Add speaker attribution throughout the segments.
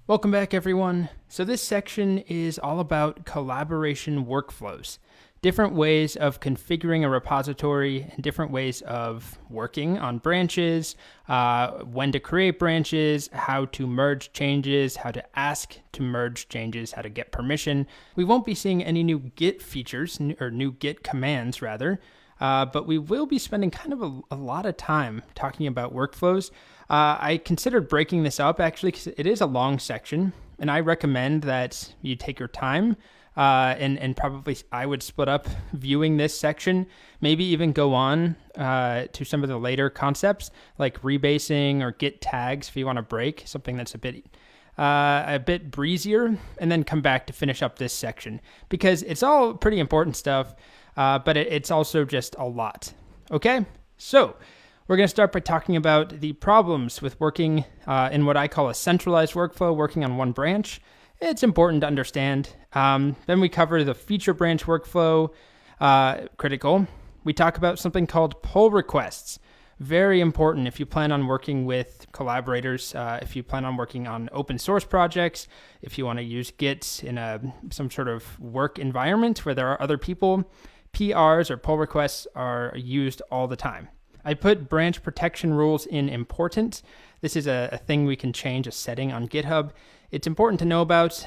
Speaker 1: Welcome back, everyone. So this section is all about collaboration workflows, different ways of configuring a repository and different ways of working on branches, when to create branches, how to merge changes, how to ask to merge changes, how to get permission. We won't be seeing any new Git features, or new Git commands rather, but we will be spending kind of a lot of time talking about workflows. I considered breaking this up actually because it is a long section, and I recommend that you take your time and probably I would split up viewing this section, maybe even go on to some of the later concepts like rebasing or Git tags if you want to break something that's a bit breezier, and then come back to finish up this section because it's all pretty important stuff, but it's also just a lot. Okay, so we're going to start by talking about the problems with working in what I call a centralized workflow, working on one branch. It's important to understand. Then we cover the feature branch workflow, critical. We talk about something called pull requests. Very important if you plan on working with collaborators, if you plan on working on open source projects, if you want to use Git in some sort of work environment where there are other people. PRs or pull requests are used all the time. I put branch protection rules in important. This is a thing we can change, a setting on GitHub. It's important to know about,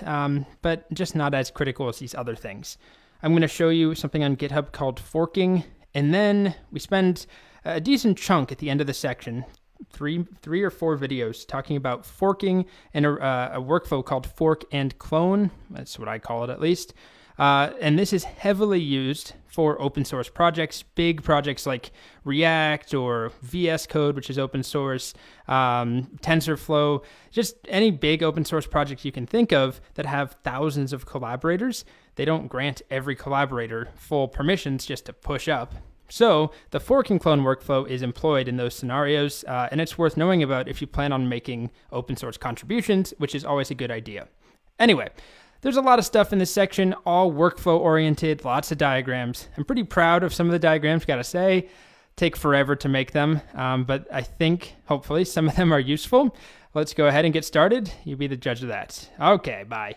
Speaker 1: but just not as critical as these other things. I'm going to show you something on GitHub called forking, and then we spend a decent chunk at the end of the section, three or four videos talking about forking and a workflow called fork and clone. That's what I call it, at least. And this is heavily used for open source projects, big projects like React or VS Code, which is open source, TensorFlow, just any big open source project you can think of that have thousands of collaborators. They don't grant every collaborator full permissions just to push up. So the fork and clone workflow is employed in those scenarios, and it's worth knowing about if you plan on making open source contributions, which is always a good idea. Anyway, there's a lot of stuff in this section, all workflow oriented, lots of diagrams. I'm pretty proud of some of the diagrams, gotta say. Take forever to make them, but I think, hopefully, some of them are useful. Let's go ahead and get started. You be the judge of that. Okay, bye.